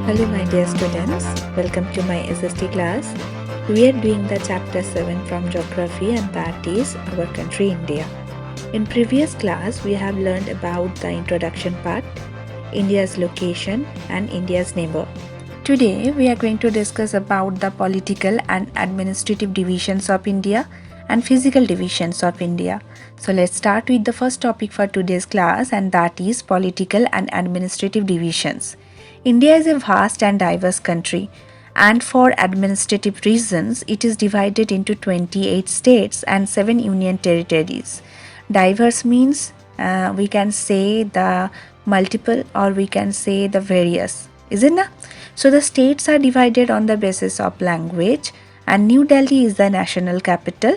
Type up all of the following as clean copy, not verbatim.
Hello my dear students, welcome to my SST class. We are doing the chapter 7 from geography and that is our country India. In previous class we have learned about the introduction part, India's location and India's neighbor. Today we are going to discuss about the political and administrative divisions of India and physical divisions of India. So let's start with the first topic for today's class and that is political and administrative divisions. India is a vast and diverse country, and for administrative reasons, it is divided into 28 states and 7 union territories. Diverse means we can say the multiple or we can say the various, isn't it? So the states are divided on the basis of language, and New Delhi is the national capital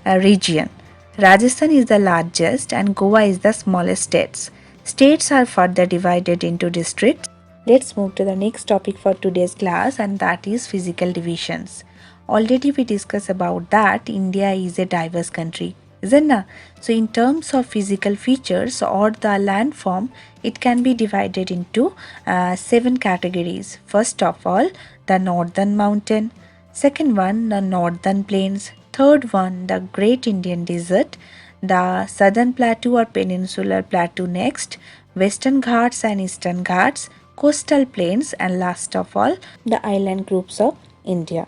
region. Rajasthan is the largest, and Goa is the smallest states. States are further divided into districts. Let's move to the next topic for today's class and that is physical divisions. Already we discussed about that India is a diverse country, isn't it? So in terms of physical features or the landform, it can be divided into 7 categories. First of all, the northern mountain. Second one, the northern plains. Third one, the Great Indian Desert. The southern plateau or peninsular plateau next. Western Ghats and Eastern Ghats. Coastal plains, and last of all, the island groups of India.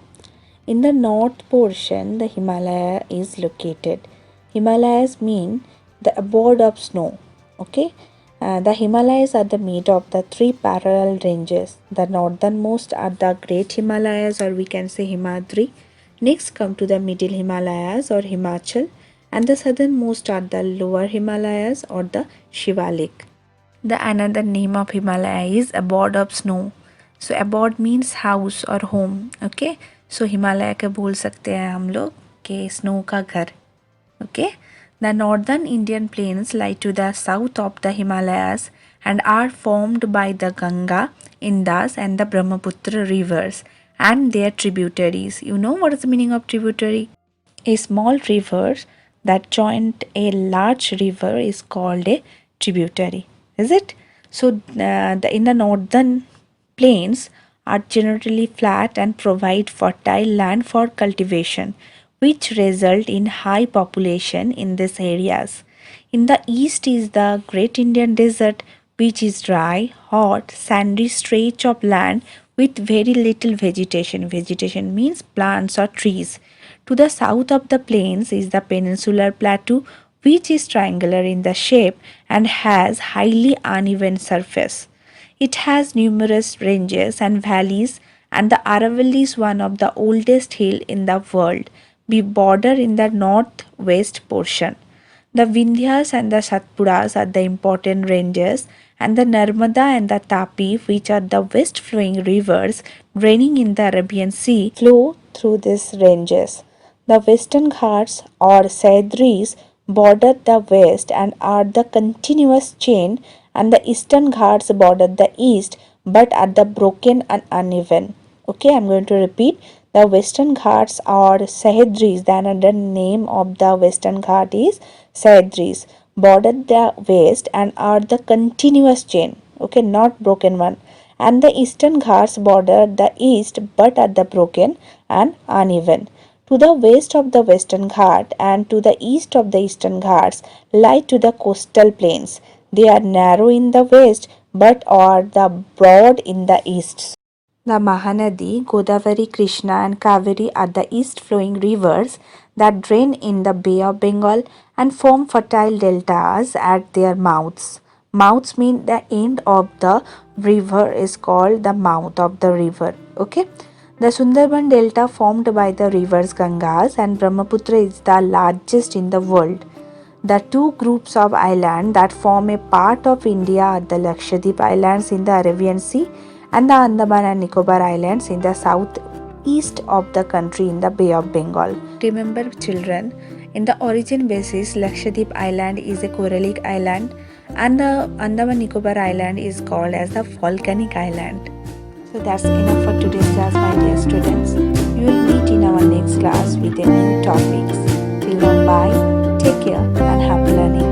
In the north portion, the Himalaya is located. Himalayas mean the abode of snow. Okay, the Himalayas are the made of the 3 parallel ranges. The northernmost are the Great Himalayas, or we can say Himadri. Next come to the middle Himalayas or Himachal, and the southernmost are the lower Himalayas or the Shivalik. The another name of Himalaya is abode of snow. So abode means house or home. Okay. So Himalaya के बोल सकते हैं हम लोग कि snow का घर. Okay. The northern Indian plains lie to the south of the Himalayas and are formed by the Ganga, Indus and the Brahmaputra rivers and their tributaries. You know what is the meaning of tributary? A small river that joined a large river is called a tributary. Is it? So in the northern plains are generally flat and provide fertile land for cultivation, which result in high population in these areas. In the east is the Great Indian Desert, which is dry, hot, sandy stretch of land with very little vegetation. Vegetation means plants or trees. To the south of the plains is the peninsular plateau, which is triangular in the shape and has highly uneven surface. It has numerous ranges and valleys, and the Aravalli is one of the oldest hill in the world. We border in the northwest portion. The Vindhyas and the Satpuras are the important ranges, and the Narmada and the Tapi, which are the west flowing rivers draining in the Arabian Sea, flow through these ranges. The Western Ghats or Sahyadris border the west and are the continuous chain, and the Eastern Ghats border the east but are the broken and uneven. Okay, I'm going to repeat. The Western Ghats are Sahyadris. The another name of the Western Ghat is Sahyadris. Border the west and are the continuous chain. Okay, not broken one. And the Eastern Ghats border the east but are the broken and uneven. To the west of the Western Ghat and to the east of the Eastern Ghats lie to the coastal plains. They are narrow in the west but are the broad in the east. The Mahanadi, Godavari, Krishna and Kaveri are the east flowing rivers that drain in the Bay of Bengal and form fertile deltas at their mouths. Mouths mean the end of the river is called the mouth of the river. Okay. The Sundarban Delta formed by the rivers Gangas and Brahmaputra is the largest in the world. The 2 groups of islands that form a part of India are the Lakshadweep Islands in the Arabian Sea and the Andaman and Nicobar Islands in the southeast of the country in the Bay of Bengal. Remember children, in the origin basis, Lakshadweep Island is a corallic island and the Andaman Nicobar Island is called as the volcanic island. So that's enough for today's class, my dear students. We will meet in our next class with a new topics. Till then, bye, take care and happy learning.